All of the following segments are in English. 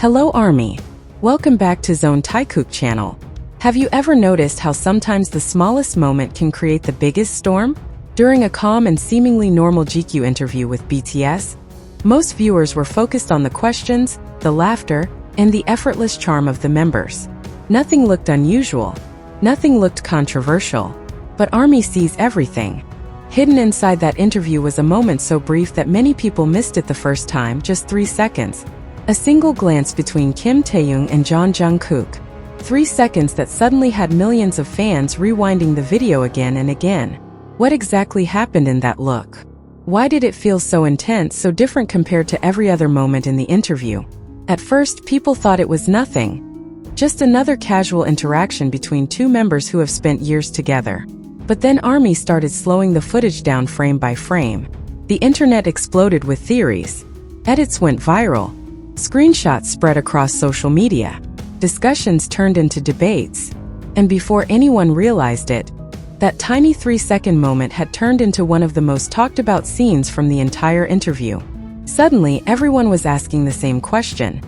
Hello Army! Welcome back to Zone Taekook channel. Have you ever noticed how sometimes the smallest moment can create the biggest storm? During a calm and seemingly normal GQ interview with BTS, most viewers were focused on the questions, the laughter, and the effortless charm of the members. Nothing looked unusual. Nothing looked controversial. But Army sees everything. Hidden inside that interview was a moment so brief that many people missed it the first time, just 3 seconds. A single glance between Kim Taehyung and Jeon Jungkook. 3 seconds that suddenly had millions of fans rewinding the video again and again. What exactly happened in that look? Why did it feel so intense, so different compared to every other moment in the interview? At first, people thought it was nothing. Just another casual interaction between two members who have spent years together. But then Army started slowing the footage down frame by frame. The internet exploded with theories. Edits went viral. Screenshots spread across social media. Discussions turned into debates. And before anyone realized it, that tiny 3-second moment had turned into one of the most talked about scenes from the entire interview. Suddenly, everyone was asking the same question.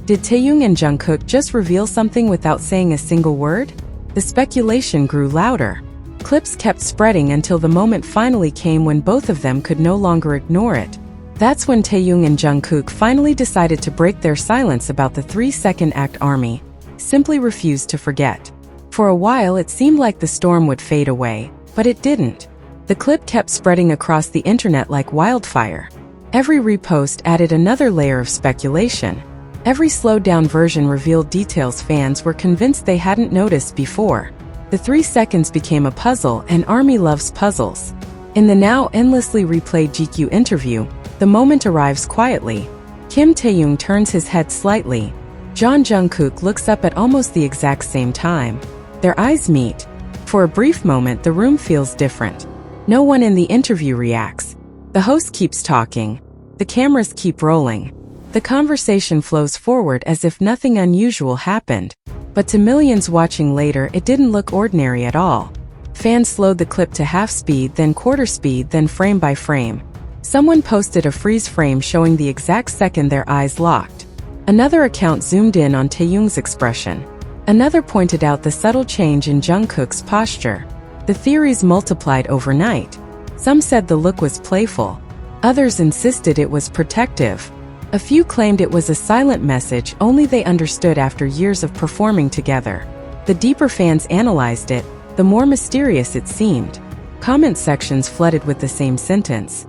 Did Taehyung and Jungkook just reveal something without saying a single word? The speculation grew louder. Clips kept spreading until the moment finally came when both of them could no longer ignore it. That's when Taehyung and Jungkook finally decided to break their silence about the 3-second act. Army simply refused to forget. For a while it seemed like the storm would fade away, but it didn't. The clip kept spreading across the internet like wildfire. Every repost added another layer of speculation. Every slowed-down version revealed details fans were convinced they hadn't noticed before. The 3 seconds became a puzzle, and Army loves puzzles. In the now endlessly replayed GQ interview, the moment arrives quietly. Kim Taehyung turns his head slightly. Jeon Jungkook looks up at almost the exact same time. Their eyes meet. For a brief moment, the room feels different. No one in the interview reacts. The host keeps talking. The cameras keep rolling. The conversation flows forward as if nothing unusual happened. But to millions watching later, it didn't look ordinary at all. Fans slowed the clip to half speed, then quarter speed, then frame by frame. Someone posted a freeze frame showing the exact second their eyes locked. Another account zoomed in on Taehyung's expression. Another pointed out the subtle change in Jungkook's posture. The theories multiplied overnight. Some said the look was playful. Others insisted it was protective. A few claimed it was a silent message only they understood after years of performing together. The deeper fans analyzed it, the more mysterious it seemed. Comment sections flooded with the same sentence.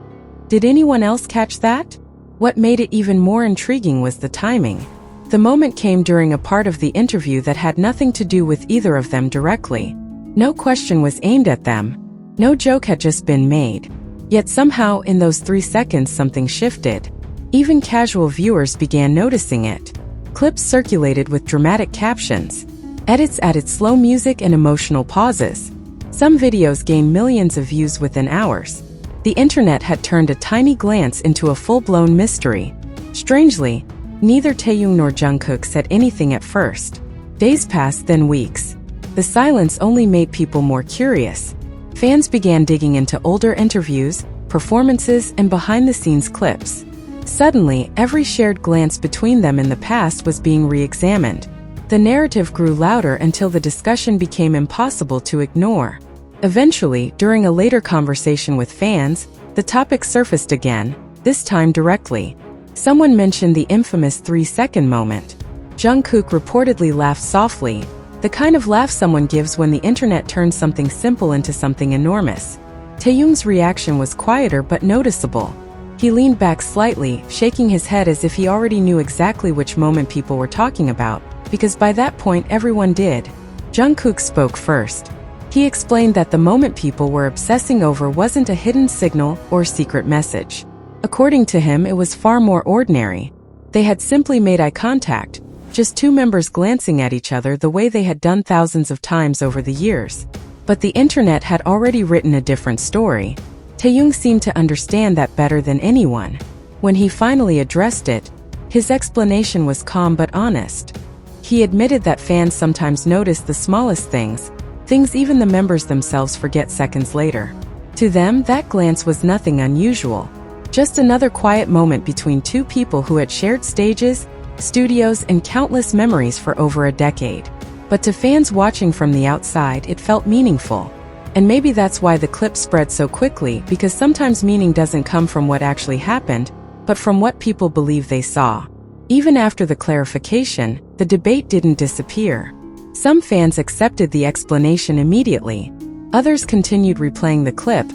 Did anyone else catch that? What made it even more intriguing was the timing. The moment came during a part of the interview that had nothing to do with either of them directly. No question was aimed at them. No joke had just been made. Yet somehow, in those 3 seconds, something shifted. Even casual viewers began noticing it. Clips circulated with dramatic captions. Edits added slow music and emotional pauses. Some videos gained millions of views within hours. The internet had turned a tiny glance into a full-blown mystery. Strangely, neither Taehyung nor Jungkook said anything at first. Days passed, then weeks. The silence only made people more curious. Fans began digging into older interviews, performances, and behind-the-scenes clips. Suddenly, every shared glance between them in the past was being re-examined. The narrative grew louder until the discussion became impossible to ignore. Eventually, during a later conversation with fans, the topic surfaced again, this time directly. Someone mentioned the infamous 3-second moment. Jungkook reportedly laughed softly, the kind of laugh someone gives when the internet turns something simple into something enormous. Taehyung's reaction was quieter but noticeable. He leaned back slightly, shaking his head as if he already knew exactly which moment people were talking about, because by that point everyone did. Jungkook spoke first. He explained that the moment people were obsessing over wasn't a hidden signal or secret message. According to him, it was far more ordinary. They had simply made eye contact, just two members glancing at each other the way they had done thousands of times over the years. But the internet had already written a different story. Taehyung seemed to understand that better than anyone. When he finally addressed it, his explanation was calm but honest. He admitted that fans sometimes notice the smallest things even the members themselves forget seconds later. To them, that glance was nothing unusual. Just another quiet moment between two people who had shared stages, studios, and countless memories for over a decade. But to fans watching from the outside, it felt meaningful. And maybe that's why the clip spread so quickly, because sometimes meaning doesn't come from what actually happened, but from what people believe they saw. Even after the clarification, the debate didn't disappear. Some fans accepted the explanation immediately. Others continued replaying the clip,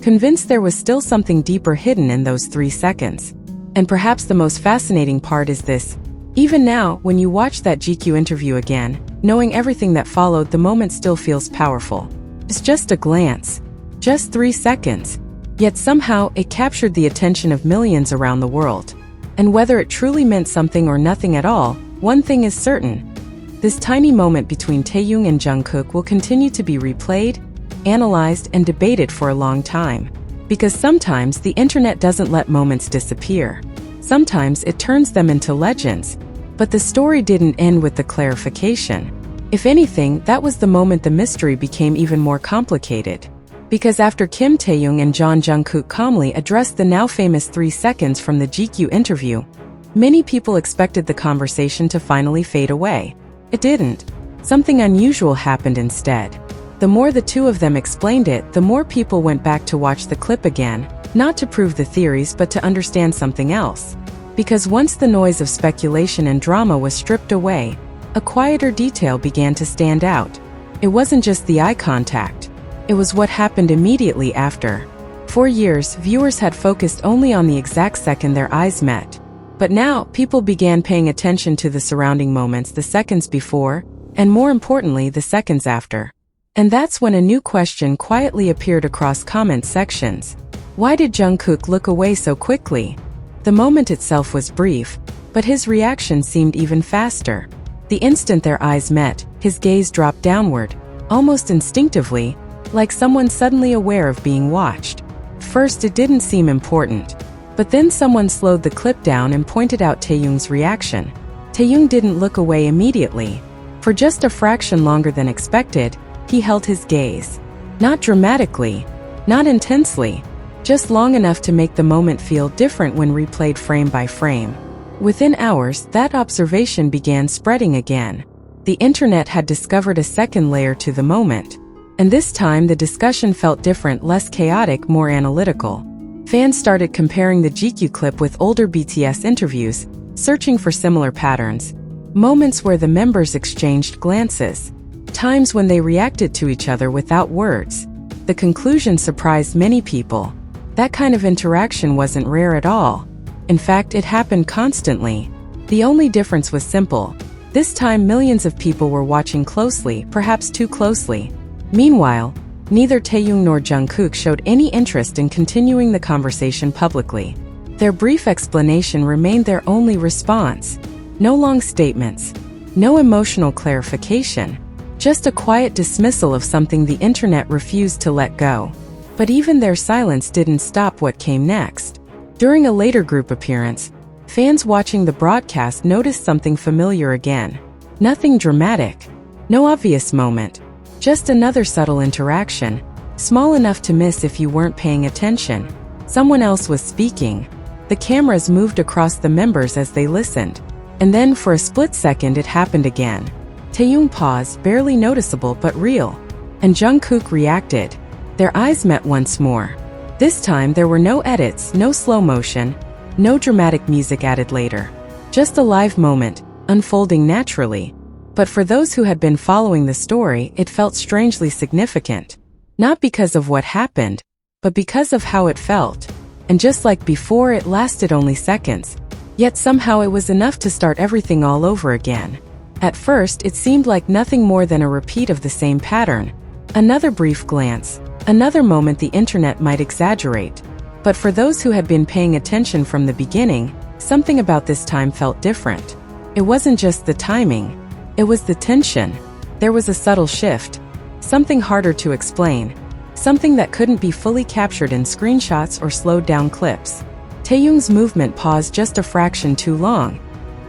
convinced there was still something deeper hidden in those 3 seconds. And perhaps the most fascinating part is this. Even now, when you watch that GQ interview again, knowing everything that followed, the moment still feels powerful. It's just a glance. Just 3 seconds. Yet somehow, it captured the attention of millions around the world. And whether it truly meant something or nothing at all, one thing is certain. This tiny moment between Taehyung and Jungkook will continue to be replayed, analyzed, and debated for a long time. Because sometimes the internet doesn't let moments disappear. Sometimes it turns them into legends. But the story didn't end with the clarification. If anything, that was the moment the mystery became even more complicated. Because after Kim Taehyung and Jeon Jungkook calmly addressed the now famous 3 seconds from the GQ interview, many people expected the conversation to finally fade away. It didn't. Something unusual happened instead. The more the two of them explained it, the more people went back to watch the clip again, not to prove the theories but to understand something else. Because once the noise of speculation and drama was stripped away, a quieter detail began to stand out. It wasn't just the eye contact. It was what happened immediately after. For years, viewers had focused only on the exact second their eyes met. But now, people began paying attention to the surrounding moments, the seconds before, and more importantly, the seconds after. And that's when a new question quietly appeared across comment sections. Why did Jungkook look away so quickly? The moment itself was brief, but his reaction seemed even faster. The instant their eyes met, his gaze dropped downward, almost instinctively, like someone suddenly aware of being watched. First, it didn't seem important. But then someone slowed the clip down and pointed out Taehyung's reaction. Taehyung didn't look away immediately. For just a fraction longer than expected, he held his gaze. Not dramatically, not intensely, just long enough to make the moment feel different when replayed frame by frame. Within hours, that observation began spreading again. The internet had discovered a second layer to the moment. And this time the discussion felt different, less chaotic, more analytical. Fans started comparing the GQ clip with older BTS interviews, searching for similar patterns. Moments where the members exchanged glances. Times when they reacted to each other without words. The conclusion surprised many people. That kind of interaction wasn't rare at all. In fact, it happened constantly. The only difference was simple. This time millions of people were watching closely, perhaps too closely. Meanwhile, neither Taehyung nor Jungkook showed any interest in continuing the conversation publicly. Their brief explanation remained their only response. No long statements. No emotional clarification. Just a quiet dismissal of something the internet refused to let go. But even their silence didn't stop what came next. During a later group appearance, fans watching the broadcast noticed something familiar again. Nothing dramatic. No obvious moment. Just another subtle interaction, small enough to miss if you weren't paying attention. Someone else was speaking. The cameras moved across the members as they listened. And then for a split second it happened again. Taehyung paused, barely noticeable but real. And Jungkook reacted. Their eyes met once more. This time there were no edits, no slow motion, no dramatic music added later. Just a live moment, unfolding naturally. But for those who had been following the story, it felt strangely significant. Not because of what happened, but because of how it felt. And just like before, it lasted only seconds. Yet somehow it was enough to start everything all over again. At first, it seemed like nothing more than a repeat of the same pattern. Another brief glance, another moment the internet might exaggerate. But for those who had been paying attention from the beginning, something about this time felt different. It wasn't just the timing. It was the tension. There was a subtle shift. Something harder to explain. Something that couldn't be fully captured in screenshots or slowed down clips. Taehyung's movement paused just a fraction too long,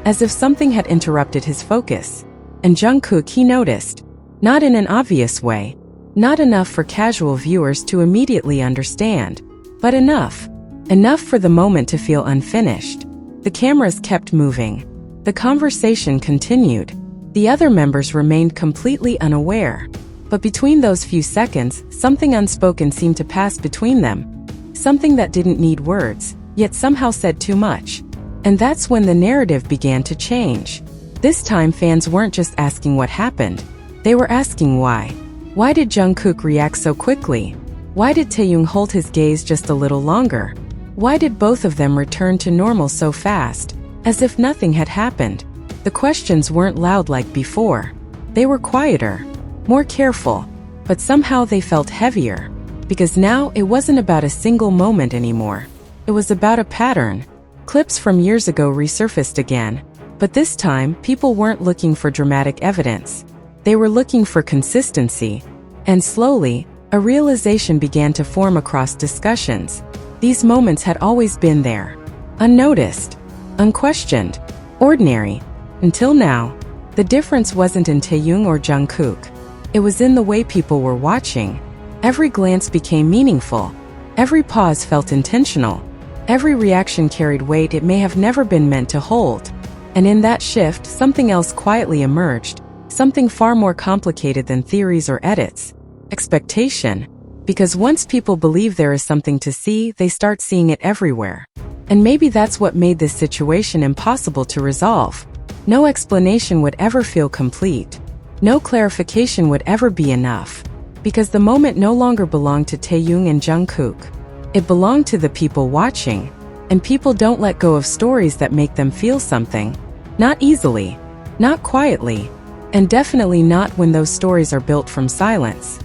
as if something had interrupted his focus. And Jungkook, he noticed. Not in an obvious way. Not enough for casual viewers to immediately understand. But enough. Enough for the moment to feel unfinished. The cameras kept moving. The conversation continued. The other members remained completely unaware. But between those few seconds, something unspoken seemed to pass between them. Something that didn't need words, yet somehow said too much. And that's when the narrative began to change. This time fans weren't just asking what happened. They were asking why. Why did Jungkook react so quickly? Why did Taehyung hold his gaze just a little longer? Why did both of them return to normal so fast, as if nothing had happened? The questions weren't loud like before. They were quieter, more careful, but somehow they felt heavier. Because now it wasn't about a single moment anymore. It was about a pattern. Clips from years ago resurfaced again. But this time, people weren't looking for dramatic evidence. They were looking for consistency. And slowly, a realization began to form across discussions. These moments had always been there. Unnoticed, unquestioned, ordinary. Until now, the difference wasn't in Taehyung or Jungkook. It was in the way people were watching. Every glance became meaningful. Every pause felt intentional. Every reaction carried weight it may have never been meant to hold. And in that shift, something else quietly emerged. Something far more complicated than theories or edits. Expectation. Because once people believe there is something to see, they start seeing it everywhere. And maybe that's what made this situation impossible to resolve. No explanation would ever feel complete. No clarification would ever be enough. Because the moment no longer belonged to Taehyung and Jungkook. It belonged to the people watching. And people don't let go of stories that make them feel something. Not easily. Not quietly. And definitely not when those stories are built from silence.